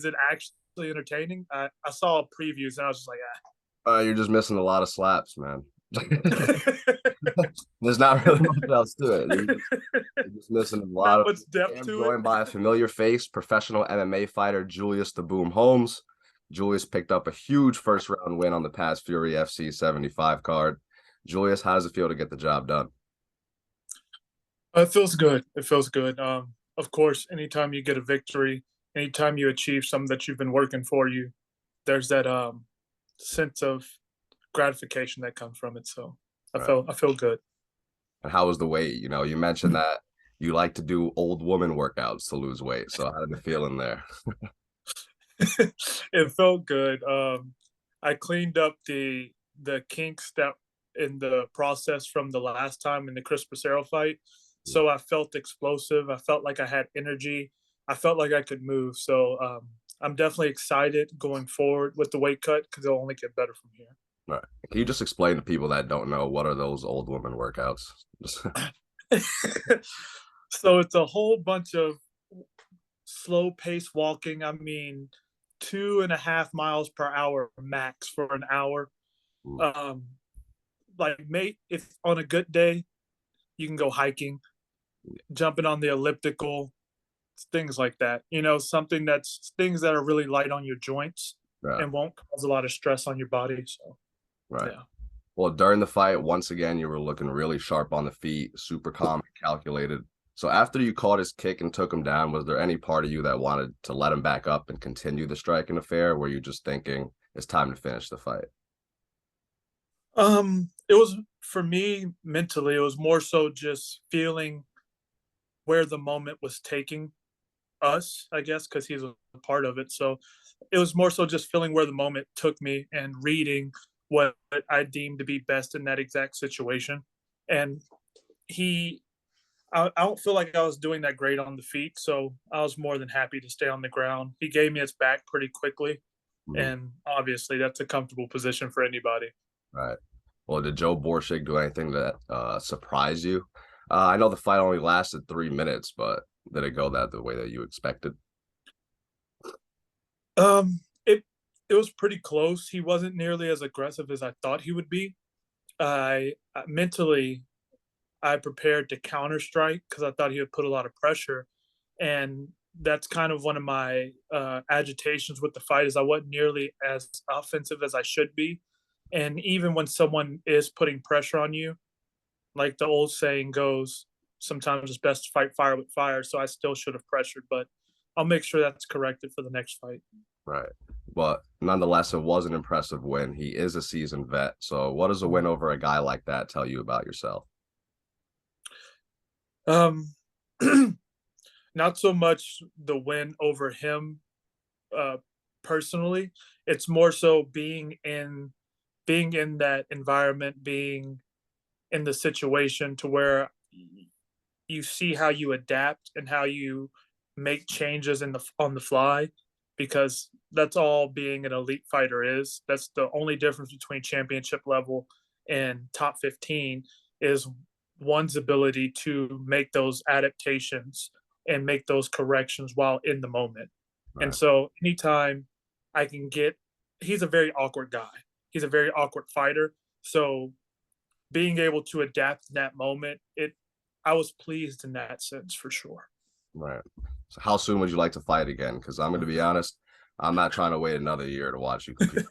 it actually entertaining? I saw previews and I was just like, You're just missing a lot of slaps, man. ah. There's not really much else to it. You're just missing a lot Not of. much depth I'm to it. joined by a familiar face, professional MMA fighter Julius the Boom Holmes. Julius picked up a huge first round win on the past Fury FC 75 card. Julius, how does it feel to get the job done? It feels good. It feels good. Of course, anytime you get a victory, anytime you achieve something that you've been working for, there's that sense of gratification that comes from it. So Right. I feel good. And how was the weight? You mentioned that you like to do old woman workouts to lose weight. So how did it feel in there? It felt good. I cleaned up the kinks that in the process from the last time in the Chris Bracero fight. So I felt explosive. I felt like I had energy. I felt like I could move. So I'm definitely excited going forward with the weight cut because it'll only get better from here. Right. Can you just explain to people that don't know what are those old woman workouts? So it's a whole bunch of slow pace walking. I mean, 2.5 miles per hour max for an hour. Um, like, mate, if on a good day, you can go hiking, jumping on the elliptical, things like that. Something that's things that are really light on your joints Yeah. and won't cause a lot of stress on your body. So, Right. yeah. Well, during the fight, once again, you were looking really sharp on the feet, super calm and calculated. So after you caught his kick and took him down, was there any part of you that wanted to let him back up and continue the striking affair? Or were you just thinking it's time to finish the fight? It was for me mentally. It was more so just feeling where the moment was taking us, I guess, because he's a part of it. So it was more so just feeling where the moment took me and reading what I deemed to be best in that exact situation. And he, I don't feel like I was doing that great on the feet, so I was more than happy to stay on the ground. He gave me his back pretty quickly, Mhm. and obviously that's a comfortable position for anybody. Right. Well, did Joe Borshig do anything that surprised you? I know the fight only lasted 3 minutes, but did it go that the way that you expected? It was pretty close. He wasn't nearly as aggressive as I thought he would be. I mentally I prepared to counter strike because I thought he would put a lot of pressure, and that's kind of one of my agitations with the fight is I wasn't nearly as offensive as I should be, and even when someone is putting pressure on you, like the old saying goes, sometimes it's best to fight fire with fire. So I still should have pressured, but I'll make sure that's corrected for the next fight. Right. But nonetheless, it was an impressive win. He is a seasoned vet. So what does a win over a guy like that tell you about yourself? Um, Not so much the win over him uh, personally. It's more so being in that environment, being in the situation to where you see how you adapt and how you make changes in the on the fly because that's all being an elite fighter is. That's the only difference between championship level and top 15 is one's ability to make those adaptations and make those corrections while in the moment. And Right. so anytime I can get he's a very awkward guy. He's a very awkward fighter. So being able to adapt in that moment, it I was pleased in that sense for sure. Right. So how soon would you like to fight again? Because I'm going to be honest, I'm not trying to wait another year to watch you compete.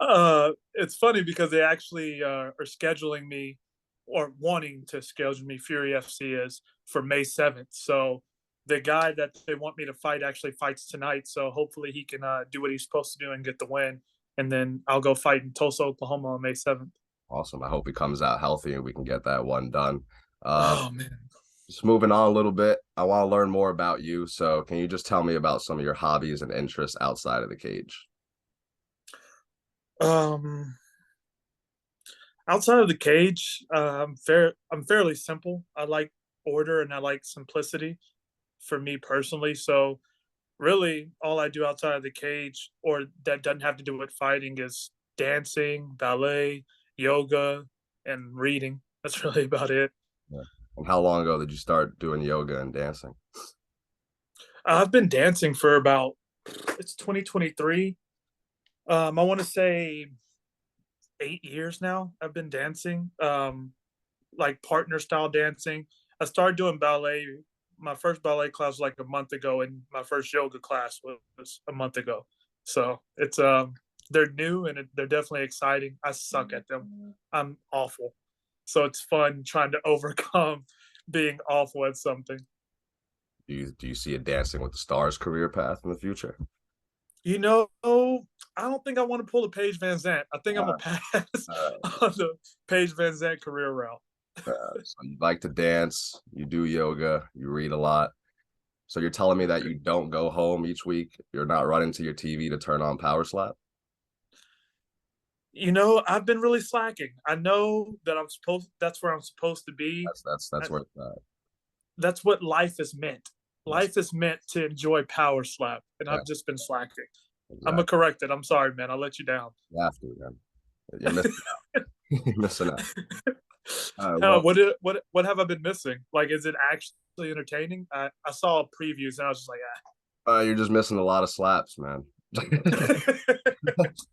So, It's funny because they actually are scheduling me or wanting to schedule me. Fury FC is for May 7th. So the guy that they want me to fight actually fights tonight. So hopefully he can do what he's supposed to do and get the win. And then I'll go fight in Tulsa, Oklahoma on May 7th. awesome. I hope he comes out healthy and we can get that one done. Uh, Oh man. just moving on a little bit, I want to learn more about you. So can you just tell me about some of your hobbies and interests outside of the cage? Um, Outside of the cage, I'm fairly simple. I like order and I like simplicity for me personally. So really, all I do outside of the cage, or that doesn't have to do with fighting, is dancing, ballet, yoga, and reading. That's really about it. Yeah. And how long ago did you start doing yoga and dancing? I've been dancing for about it's 2023. I want to say 8 years now. I've been dancing, like partner style dancing. I started doing ballet. My first ballet class was like a month ago, and my first yoga class was a month ago. So it's they're new and they're definitely exciting. I suck at them. I'm awful. So it's fun trying to overcome being awful at something. Do you see a Dancing with the Stars career path in the future? You know, I don't think I want to pull a Paige Van Zandt. I think I'm gonna pass Uh, on the Paige Van Zandt career route. so you like to dance, you do yoga, you read a lot. So you're telling me that you don't go home each week? You're not running to your TV to turn on Power Slap? I've been really slacking. I know that that's where I'm supposed to be. That's where it's at. That's what life is meant. That's, Life is meant to enjoy power slap, and yeah, I've just been slacking. I'm gonna exactly. correct it. I'm sorry, man. I'll let you down. You have to, man. You're missing you're missing out. All right, How, well, what have I been missing? Like, is it actually entertaining? I saw previews and I was just like, you're just missing a lot of slaps, man. ah.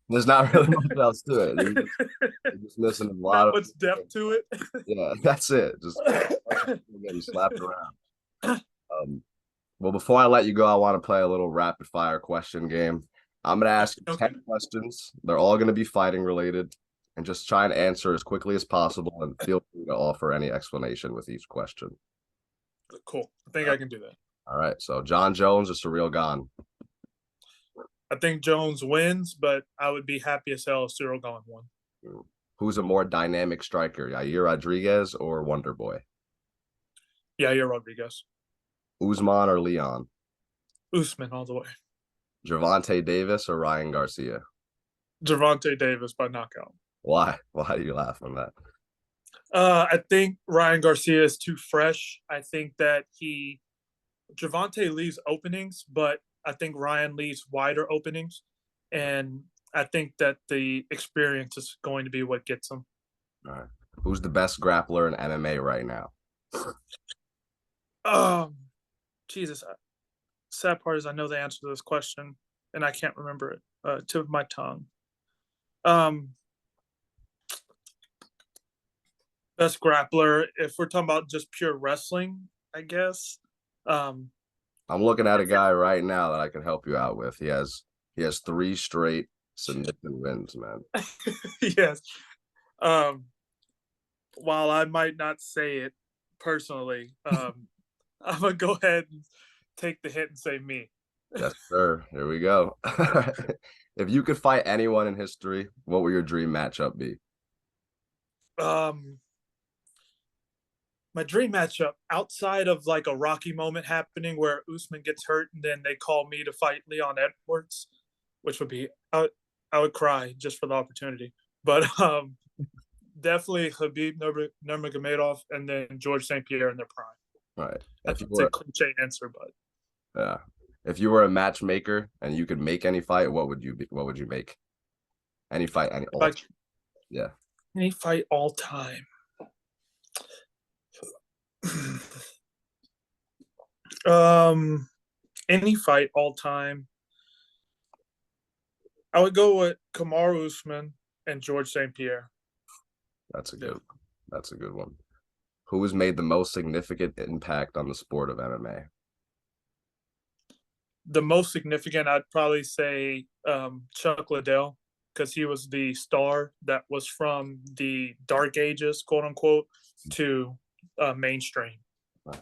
There's not really much else to it. You're just missing a lot Not of, much depth to it. yeah, that's it. Just getting slapped around. Well, before I let you go, I want to play a little rapid fire question game. I'm going to ask you Okay. 10 questions. They're all going to be fighting related, and just try and answer as quickly as possible, and feel free to offer any explanation with each question. Cool. I think I can do that. All right. So Jon Jones or Ciryl Gane? I think Jones wins, but I would be happy as hell if Ciryl Gane won. Who's a more dynamic striker, Yair Rodriguez or Wonder Boy? Yeah, you're Rodriguez. Usman or Leon? Usman all the way. Gervonta Davis or Ryan Garcia? Gervonta Davis by knockout. Why? Why do you laugh on that? I think Ryan Garcia is too fresh. I think that Gervonta leaves openings, but I think Ryan leaves wider openings. And I think that the experience is going to be what gets him. All right. Who's the best grappler in MMA right now? Um, Jesus. Sad part is I know the answer to this question, and I can't remember it. Tip of my tongue. Um, Best grappler. If we're talking about just pure wrestling, I guess. Um, I'm looking at a guy right now that I can help you out with. He has 3 straight submission wins, man. yes. Um, while I might not say it personally, I'm gonna go ahead and take the hit and say me. Yes, sir. Here we go. If you could fight anyone in history, what would your dream matchup be? Um, my dream matchup outside of like a Rocky moment happening where Usman gets hurt and then they call me to fight Leon Edwards, which would be I would cry just for the opportunity. But definitely Khabib Nurmagomedov and then George St. Pierre in their prime. All right. That's a cliche answer, but yeah, if you were a matchmaker and you could make any fight, what would you be? What would you make? Any fight, yeah. Any fight all time. um, any fight all time. I would go with Kamaru Usman and George St. Pierre. That's a good. That's a good one. Who has made the most significant impact on the sport of MMA? The most significant, I'd probably say Chuck Liddell, because he was the star that was from the dark ages, quote unquote, to mainstream. Right.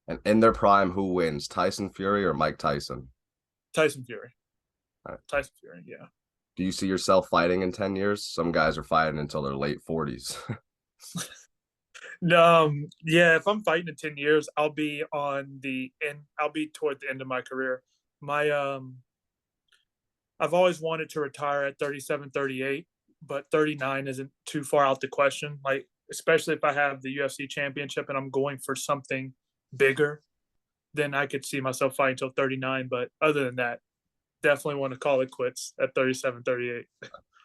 And in their prime, who wins, Tyson Fury or Mike Tyson? Tyson Fury. Right. Tyson Fury, yeah. Do you see yourself fighting in 10 years? Some guys are fighting until their late 40s. Yeah, if I'm fighting in 10 years, I'll be on the end. I'll be toward the end of my career. I've always wanted to retire at 37, 38, but 39 isn't too far out the question. Like, especially if I have the UFC championship and I'm going for something bigger, then I could see myself fighting until 39. But other than that, definitely want to call it quits at 37, 38.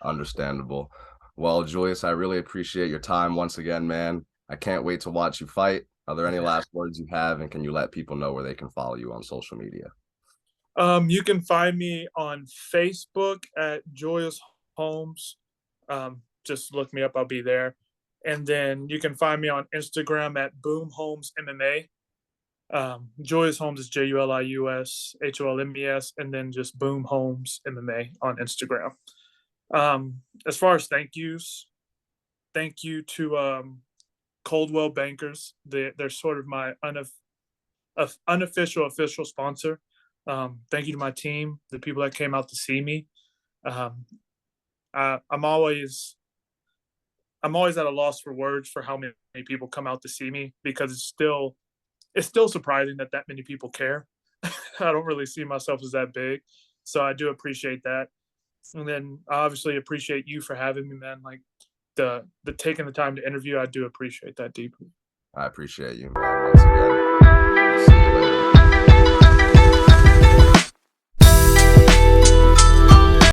Understandable. Well, Julius, I really appreciate your time once again, man. I can't wait to watch you fight. Are there any last words you have, and can you let people know where they can follow you on social media? You can find me on Facebook at Julius Holmes. Just look me up, I'll be there. And then you can find me on Instagram at Boom Holmes MMA. Julius Holmes is JuliusHolmes, and then just Boom Holmes MMA on Instagram. As far as thank yous, thank you to Coldwell Bankers. They're sort of my unofficial official sponsor. Thank you to my team, the people that came out to see me. Um, I'm always at a loss for words for how many people come out to see me, because it's still surprising that many people care. I don't really see myself as that big, so I do appreciate that. And then I obviously appreciate you for having me, man. Like the taking the time to interview, I do appreciate that deeply. I appreciate you, man. Once again.